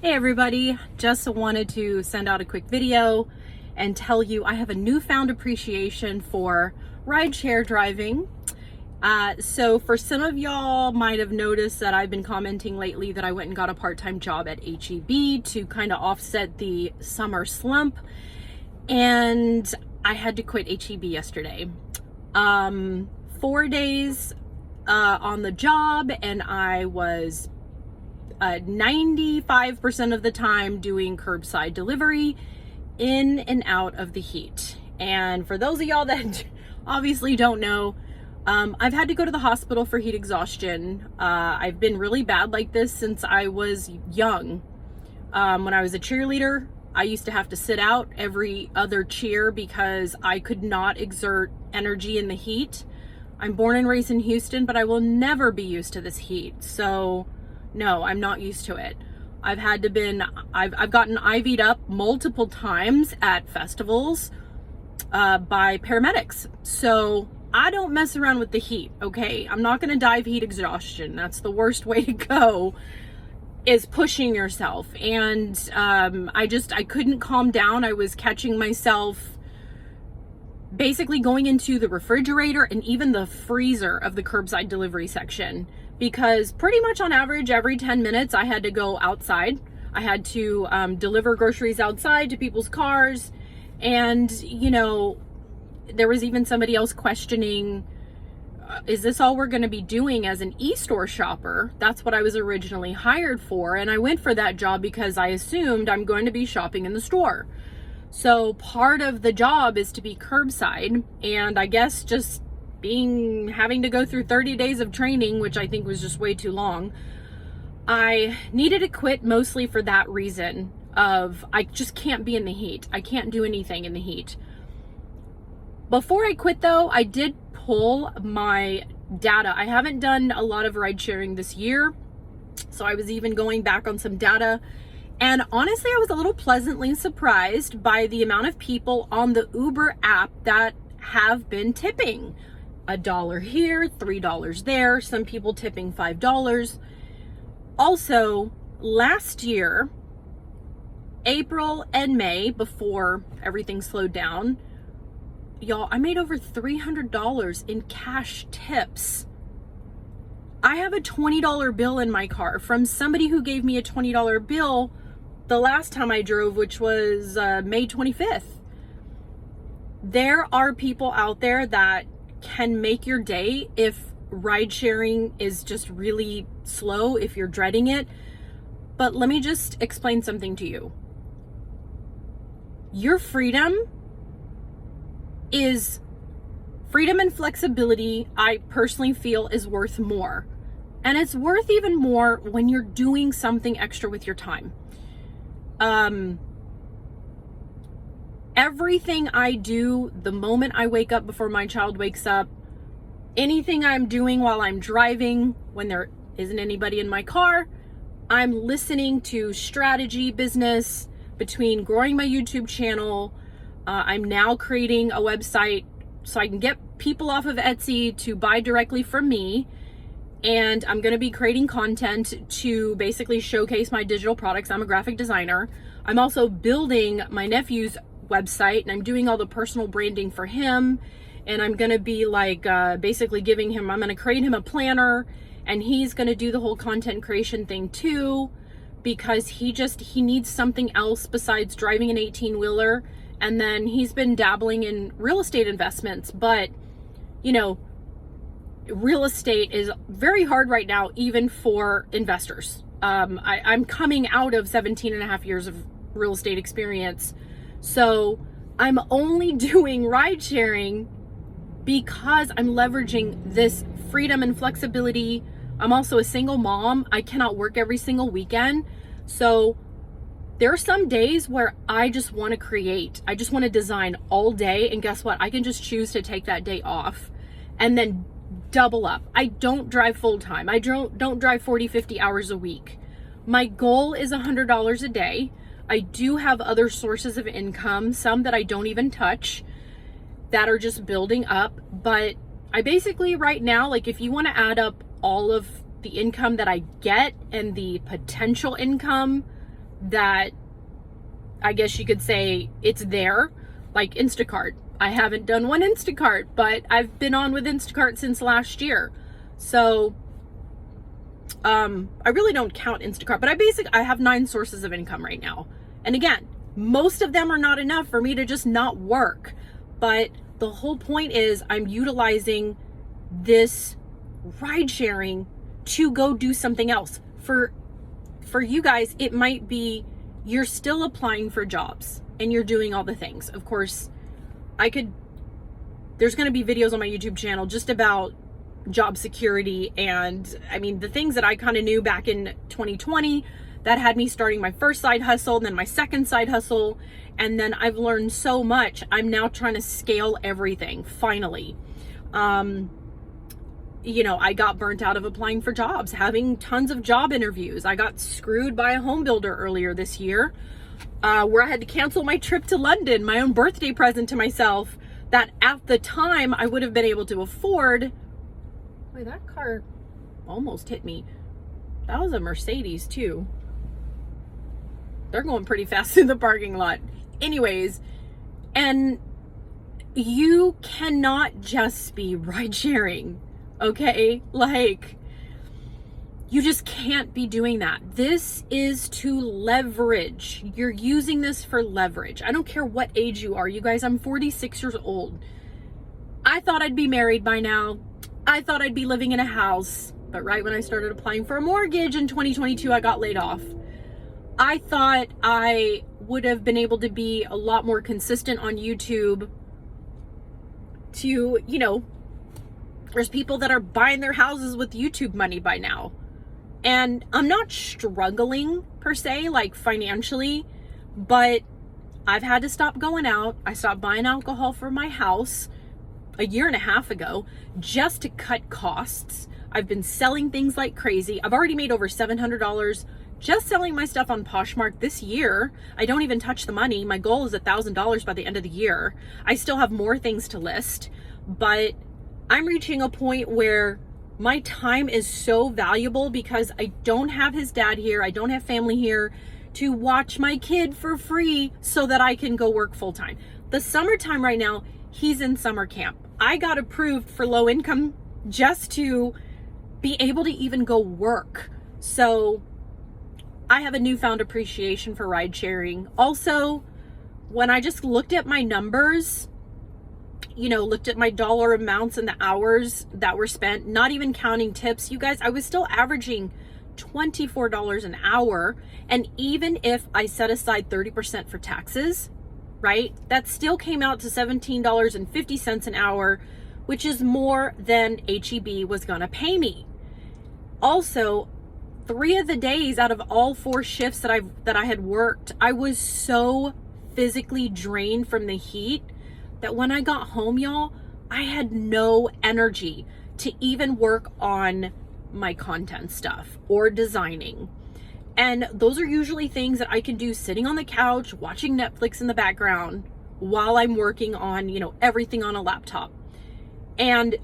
Hey everybody, just wanted to send out a quick video and tell you I have a newfound appreciation for rideshare driving. So for some of y'all might have noticed that I've been commenting lately that I went and got a part-time job at HEB to kind of offset the summer slump, and I had to quit HEB yesterday. 4 days on the job, and I was 95% of the time doing curbside delivery in and out of the heat. And for those of y'all that obviously don't know, I've had to go to the hospital for heat exhaustion. I've been really bad like this since I was young. When I was a cheerleader, I used to have to sit out every other cheer because I could not exert energy in the heat. I'm born and raised in Houston, but I will never be used to this heat. So no, I'm not used to it. I've gotten IV'd up multiple times at festivals by paramedics. So I don't mess around with the heat, okay? I'm not gonna die of heat exhaustion. That's the worst way to go, is pushing yourself. And I couldn't calm down. I was catching myself basically going into the refrigerator and even the freezer of the curbside delivery section, because pretty much on average every 10 minutes I had to go outside. I had to deliver groceries outside to people's cars. And you know, there was even somebody else questioning, is this all we're going to be doing as an e-store shopper? That's what I was originally hired for, and I went for that job because I assumed I'm going to be shopping in the store. So part of the job is to be curbside, and I guess just having to go through 30 days of training, which I think was just way too long. I needed to quit mostly for that reason of I just can't be in the heat. I can't do anything in the heat. Before I quit though, I did pull my data. I haven't done a lot of ride sharing this year, so I was even going back on some data. And honestly, I was a little pleasantly surprised by the amount of people on the Uber app that have been tipping. $1 here, $3 there, some people tipping $5. Also, last year, April and May, before everything slowed down, y'all, I made over $300 in cash tips. I have a $20 bill in my car from somebody who gave me a $20 bill the last time I drove, which was May 25th. There are people out there that can make your day if ride sharing is just really slow, if you're dreading it. But let me just explain something to you. Your freedom and flexibility, I personally feel, is worth more. And it's worth even more when you're doing something extra with your time. Everything I do the moment I wake up, before my child wakes up, anything I'm doing while I'm driving, when there isn't anybody in my car, I'm listening to strategy, business, between growing my YouTube channel. I'm now creating a website so I can get people off of Etsy to buy directly from me. And I'm going to be creating content to basically showcase my digital products. I'm a graphic designer. I'm also building my nephew's website, and I'm doing all the personal branding for him. And I'm going to be like basically I'm going to create him a planner, and he's going to do the whole content creation thing too, because he needs something else besides driving an 18-wheeler. And then he's been dabbling in real estate investments, but you know, real estate is very hard right now, even for investors. I'm coming out of 17 and a half years of real estate experience. So I'm only doing ride sharing because I'm leveraging this freedom and flexibility. I'm also a single mom. I cannot work every single weekend. So there are some days where I just want to create. I just want to design all day. And guess what? I can just choose to take that day off and then double up. I don't drive full time. I don't drive 40, 50 hours a week. My goal is $100 a day. I do have other sources of income, some that I don't even touch, that are just building up. But I basically right now, like if you want to add up all of the income that I get and the potential income that I guess you could say it's there, like Instacart. I haven't done one Instacart, but I've been on with Instacart since last year. So I really don't count Instacart, but I have 9 sources of income right now. And again, most of them are not enough for me to just not work. But the whole point is I'm utilizing this ride sharing to go do something else. For you guys, it might be you're still applying for jobs and you're doing all the things. Of course, there's going to be videos on my YouTube channel just about job security. And I mean, the things that I kind of knew back in 2020 that had me starting my first side hustle, and then my second side hustle. And then I've learned so much. I'm now trying to scale everything finally. You know, I got burnt out of applying for jobs, having tons of job interviews. I got screwed by a home builder earlier this year, where I had to cancel my trip to London, my own birthday present to myself, that at the time I would have been able to afford. Wait, that car almost hit me. That was a Mercedes too. They're going pretty fast in the parking lot. Anyways, and you cannot just be ride sharing. Okay, like, you just can't be doing that. This is to leverage. You're using this for leverage. I don't care what age you are. You guys, I'm 46 years old. I thought I'd be married by now. I thought I'd be living in a house. But right when I started applying for a mortgage in 2022, I got laid off. I thought I would have been able to be a lot more consistent on YouTube to, you know, there's people that are buying their houses with YouTube money by now. And I'm not struggling per se, like financially, but I've had to stop going out. I stopped buying alcohol for my house a year and a half ago just to cut costs. I've been selling things like crazy. I've already made over $700 just selling my stuff on Poshmark this year. I don't even touch the money. My goal is $1,000 by the end of the year. I still have more things to list, but I'm reaching a point where my time is so valuable because I don't have his dad here. I don't have family here to watch my kid for free so that I can go work full time. The summertime right now, he's in summer camp. I got approved for low income just to be able to even go work. So I have a newfound appreciation for ride sharing. Also, when I just looked at my numbers, you know, looked at my dollar amounts and the hours that were spent, not even counting tips, you guys, I was still averaging $24 an hour. And even if I set aside 30% for taxes, right, that still came out to $17.50 an hour, which is more than HEB was gonna pay me. Also, 3 of the days out of all 4 shifts that I had worked, I was so physically drained from the heat that when I got home, y'all, I had no energy to even work on my content stuff or designing. And those are usually things that I can do sitting on the couch, watching Netflix in the background while I'm working on, you know, everything on a laptop. And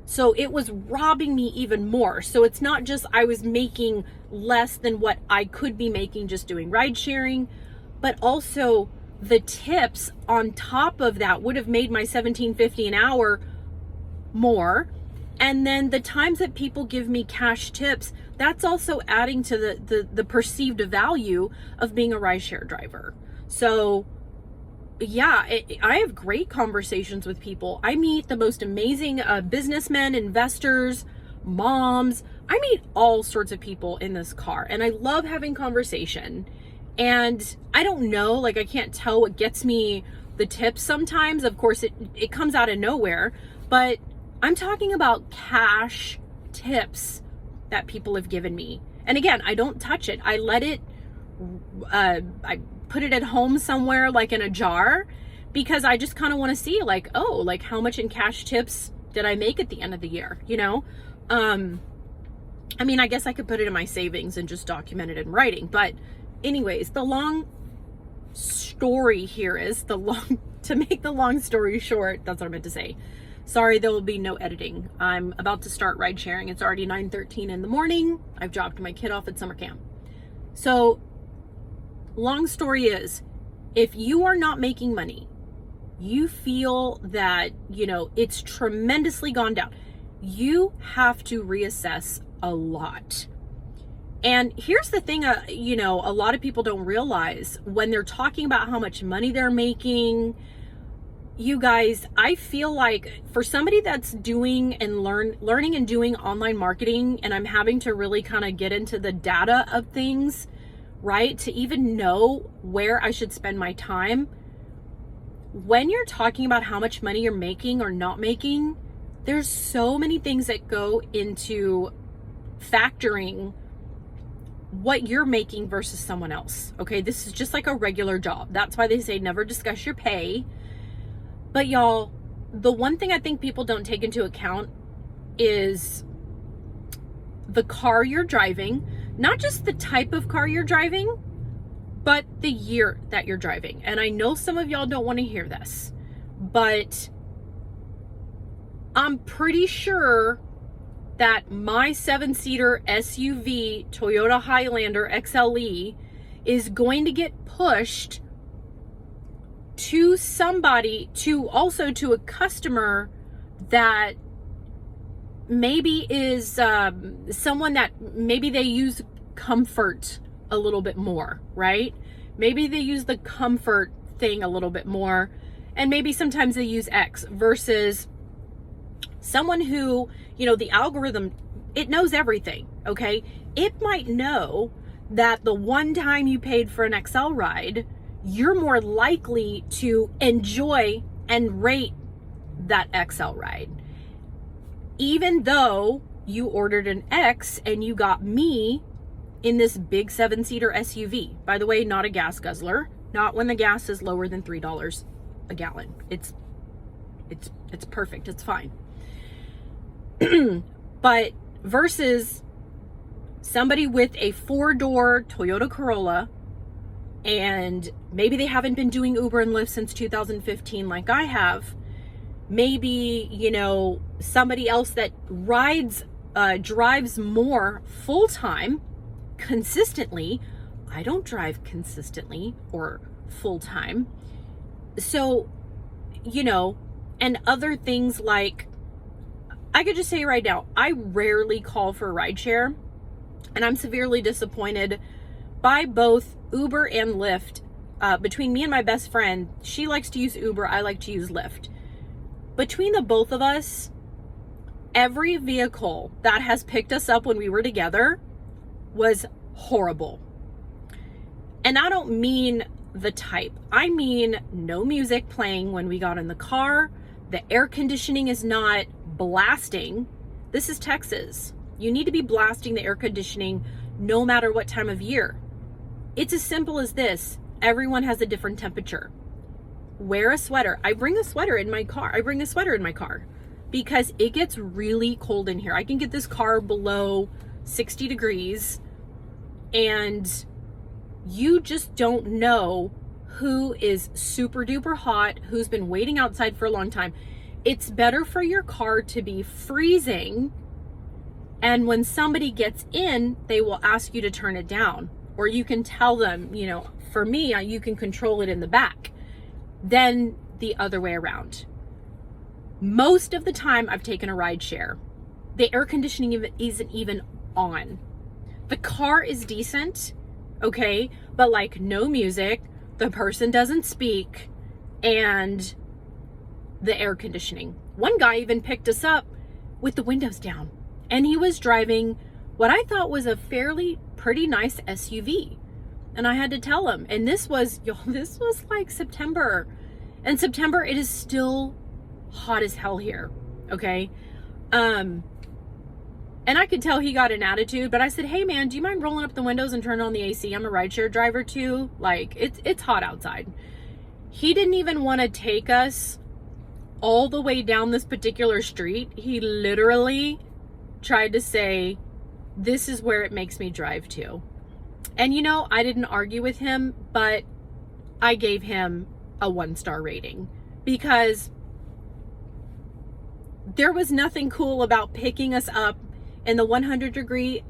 so it was robbing me even more. So it's not just I was making less than what I could be making just doing ride sharing, but also the tips on top of that would have made my $17.50 an hour more. And then the times that people give me cash tips, that's also adding to the perceived value of being a ride share driver. So yeah, I have great conversations with people. I meet the most amazing businessmen, investors, moms. I meet all sorts of people in this car, and I love having conversation. And I don't know, like, I can't tell what gets me the tips sometimes. Of course, it comes out of nowhere, but I'm talking about cash tips that people have given me. And again, I don't touch it. I let it, I put it at home somewhere, like in a jar, because I just kind of want to see, like, oh, like, how much in cash tips did I make at the end of the year, you know? I mean, I guess I could put it in my savings and just document it in writing, but anyways, the long story here is to make the long story short, that's what I meant to say. Sorry, there will be no editing. I'm about to start ride sharing. It's already 9:13 in the morning. I've dropped my kid off at summer camp. So long story is, if you are not making money, you feel that, it's tremendously gone down, you have to reassess a lot. And here's the thing, a lot of people don't realize when they're talking about how much money they're making. You guys, I feel like for somebody that's doing and learning and doing online marketing, and I'm having to really kind of get into the data of things, right? To even know where I should spend my time. When you're talking about how much money you're making or not making, there's so many things that go into factoring what you're making versus someone else. Okay, this is just like a regular job. That's why they say never discuss your pay. But y'all, the one thing I think people don't take into account is the car you're driving, not just the type of car you're driving, but the year that you're driving. And I know some of y'all don't want to hear this, but I'm pretty sure that my 7-seater SUV Toyota Highlander XLE is going to get pushed to somebody, to a customer that maybe is someone that maybe they use comfort a little bit more, right? Maybe they use the comfort thing a little bit more, and maybe sometimes they use X versus someone who, the algorithm, it knows everything, okay? It might know that the one time you paid for an XL ride, you're more likely to enjoy and rate that XL ride. Even though you ordered an X and you got me in this big 7-seater SUV. By the way, not a gas guzzler, not when the gas is lower than $3 a gallon. It's perfect, it's fine. But versus somebody with a 4-door Toyota Corolla, and maybe they haven't been doing Uber and Lyft since 2015 like I have. Maybe, somebody else that drives more full-time, consistently. I don't drive consistently or full-time. So, and other things like, I could just say right now, I rarely call for rideshare, and I'm severely disappointed by both Uber and Lyft. Between me and my best friend, she likes to use Uber, I like to use Lyft. Between the both of us, every vehicle that has picked us up when we were together was horrible. And I don't mean the type. I mean no music playing when we got in the car. The air conditioning is not blasting. This is Texas. You need to be blasting the air conditioning no matter what time of year. It's as simple as this. Everyone has a different temperature. Wear a sweater. I bring a sweater in my car. Because it gets really cold in here. I can get this car below 60 degrees, and you just don't know who is super duper hot, who's been waiting outside for a long time. It's better for your car to be freezing, and when somebody gets in, they will ask you to turn it down. Or you can tell them, for me, you can control it in the back. Then the other way around. Most of the time I've taken a ride share, the air conditioning isn't even on. The car is decent, okay, but like no music, the person doesn't speak, and the air conditioning. One guy even picked us up with the windows down, and he was driving what I thought was a pretty nice SUV. And I had to tell him, and this was like September. And September, it is still hot as hell here, okay? And I could tell he got an attitude, but I said, hey man, do you mind rolling up the windows and turning on the AC? I'm a rideshare driver too. Like, it's hot outside. He didn't even want to take us all the way down this particular street. He literally tried to say, this is where it makes me drive to. And I didn't argue with him, but I gave him a 1-star rating because there was nothing cool about picking us up in the 100-degree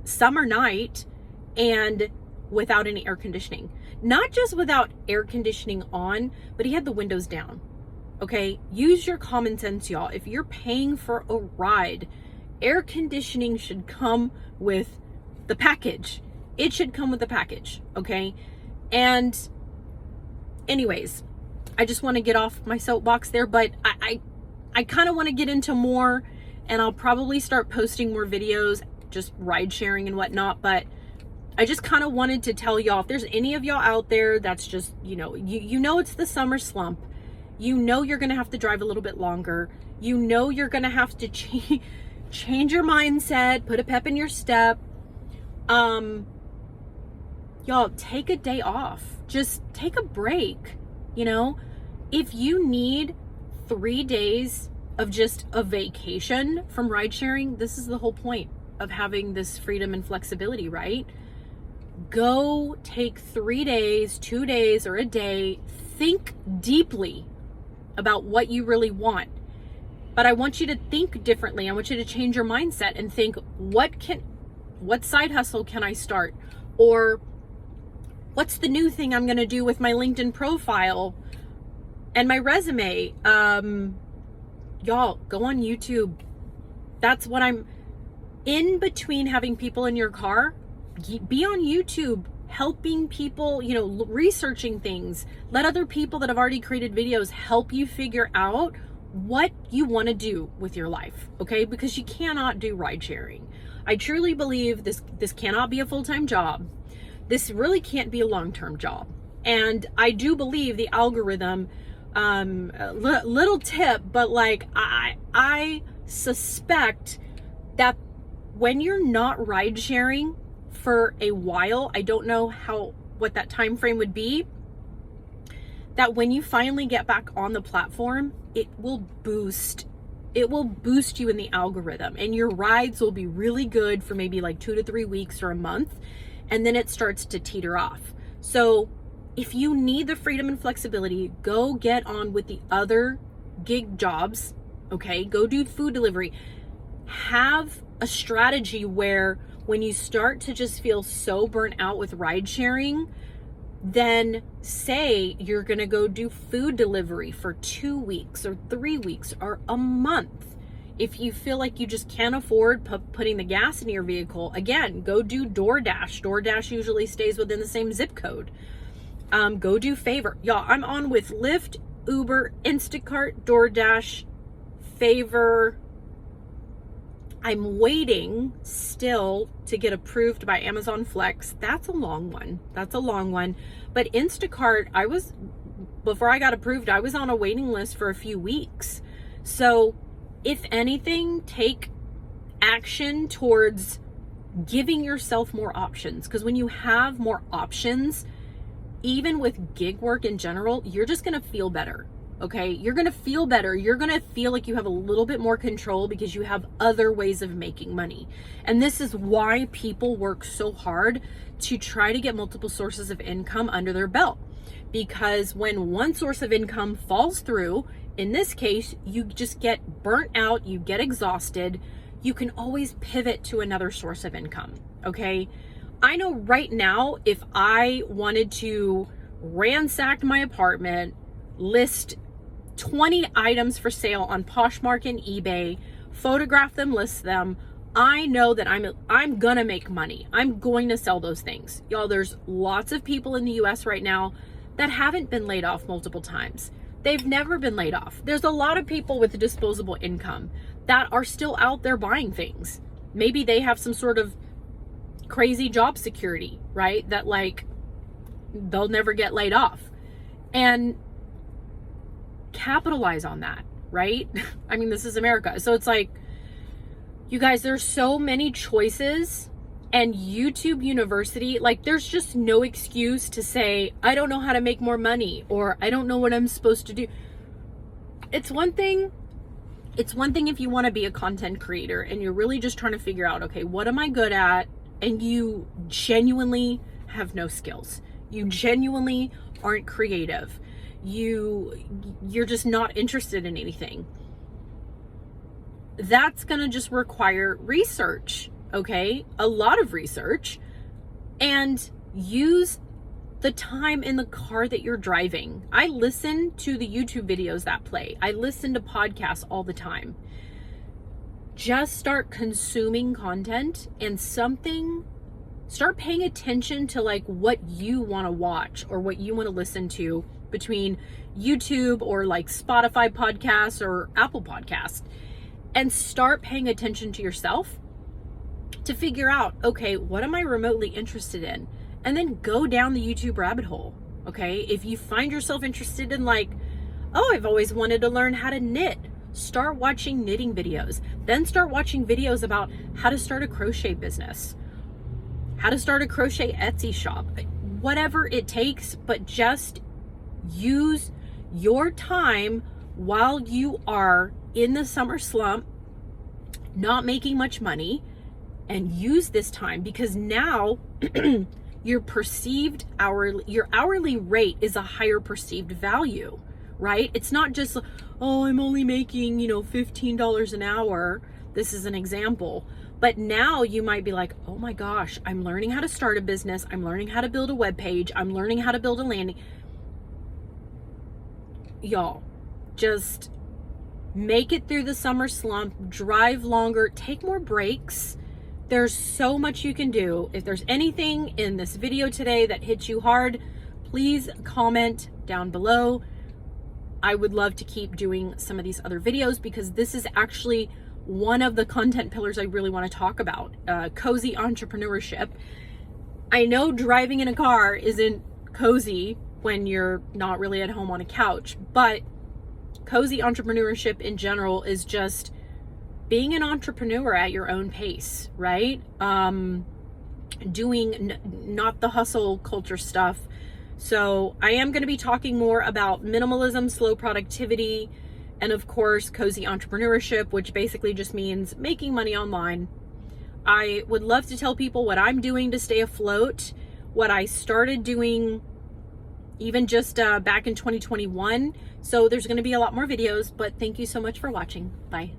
summer night and without any air conditioning. Not just without air conditioning on, but he had the windows down. Okay, use your common sense, y'all. If you're paying for a ride, air conditioning should come with the package. It should come with the package, okay? And anyways, I just want to get off my soapbox there, but I kind of want to get into more, and I'll probably start posting more videos, just ride sharing and whatnot, but I just kind of wanted to tell y'all, if there's any of y'all out there that's just, you know it's the summer slump, you know you're going to have to drive a little bit longer, you know you're going to have to change your mindset, put a pep in your step, y'all, take a day off, just take a break. If you need 3 days of just a vacation from ride sharing, this is the whole point of having this freedom and flexibility, right? Go take 3 days, 2 days, or a day. Think deeply about what you really want. But I want you to think differently. I want you to change your mindset and think, what side hustle can I start? Or what's the new thing I'm going to do with my LinkedIn profile and my resume? Y'all, go on YouTube. That's what I'm in between having people in your car. Be on YouTube, helping people, researching things. Let other people that have already created videos help you figure out what you want to do with your life, okay? Because you cannot do ride sharing. I truly believe this cannot be a full-time job. This really can't be a long-term job. And I do believe the algorithm, little tip, but I suspect that when you're not ride sharing for a while, I don't know what that time frame would be, that when you finally get back on the platform, it will boost you in the algorithm, and your rides will be really good for maybe 2 to 3 weeks or a month, and then it starts to teeter off. So if you need the freedom and flexibility, go get on with the other gig jobs, okay? Go do food delivery. Have a strategy where when you start to just feel so burnt out with ride sharing, then say you're gonna go do food delivery for 2 weeks or 3 weeks or a month. If you feel like you just can't afford putting the gas in your vehicle, again, go do DoorDash. DoorDash usually stays within the same zip code. Go do Favor. Y'all, I'm on with Lyft, Uber, Instacart, DoorDash, Favor. I'm waiting still to get approved by Amazon Flex. That's a long one. But Instacart, before I got approved, I was on a waiting list for a few weeks. So if anything, take action towards giving yourself more options. Because when you have more options, even with gig work in general, you're just going to feel better. Okay, you're going to feel better. You're going to feel like you have a little bit more control because you have other ways of making money. And this is why people work so hard to try to get multiple sources of income under their belt. Because when one source of income falls through, in this case, you just get burnt out, you get exhausted, you can always pivot to another source of income. Okay, I know right now, if I wanted to ransack my apartment, list 20 items for sale on Poshmark and eBay, photograph them, list them, I know that I'm gonna make money. I'm going to sell those things. Y'all, there's lots of people in the US right now that haven't been laid off multiple times. They've never been laid off. There's a lot of people with disposable income that are still out there buying things. Maybe they have some sort of crazy job security, right? That they'll never get laid off. And capitalize on that, right? I mean, this is America. So it's you guys, there's so many choices, and YouTube University, there's just no excuse to say, I don't know how to make more money, or I don't know what I'm supposed to do. It's one thing if you want to be a content creator and you're really just trying to figure out, okay, what am I good at? And you genuinely have no skills. You genuinely aren't creative. You're just not interested in anything. That's gonna just require research, okay? A lot of research. And use the time in the car that you're driving. I listen to the YouTube videos that play. I listen to podcasts all the time. Just start consuming content and start paying attention to like what you want to watch or what you want to listen to between YouTube or like Spotify podcasts or Apple podcasts, and start paying attention to yourself to figure out, okay, what am I remotely interested in? And then go down the YouTube rabbit hole. Okay. If you find yourself interested in like, oh, I've always wanted to learn how to knit, start watching knitting videos. Then start watching videos about how to start a crochet business, how to start a crochet Etsy shop, whatever it takes, but just use your time while you are in the summer slump, not making much money, and use this time, because now your hourly rate is a higher perceived value, right? It's not just, oh, I'm only making, $15 an hour. This is an example. But now you might be like, oh my gosh, I'm learning how to start a business. I'm learning how to build a web page. I'm learning how to build a landing. Y'all, just make it through the summer slump, drive longer, take more breaks. There's so much you can do. If there's anything in this video today that hits you hard, please comment down below. I would love to keep doing some of these other videos, because this is actually one of the content pillars I really want to talk about, cozy entrepreneurship. I know driving in a car isn't cozy when you're not really at home on a couch, but cozy entrepreneurship in general is just being an entrepreneur at your own pace, right? Doing not the hustle culture stuff. So I am going to be talking more about minimalism, slow productivity, and of course, cozy entrepreneurship, which basically just means making money online. I would love to tell people what I'm doing to stay afloat, what I started doing even just back in 2021. So there's going to be a lot more videos, but thank you so much for watching. Bye.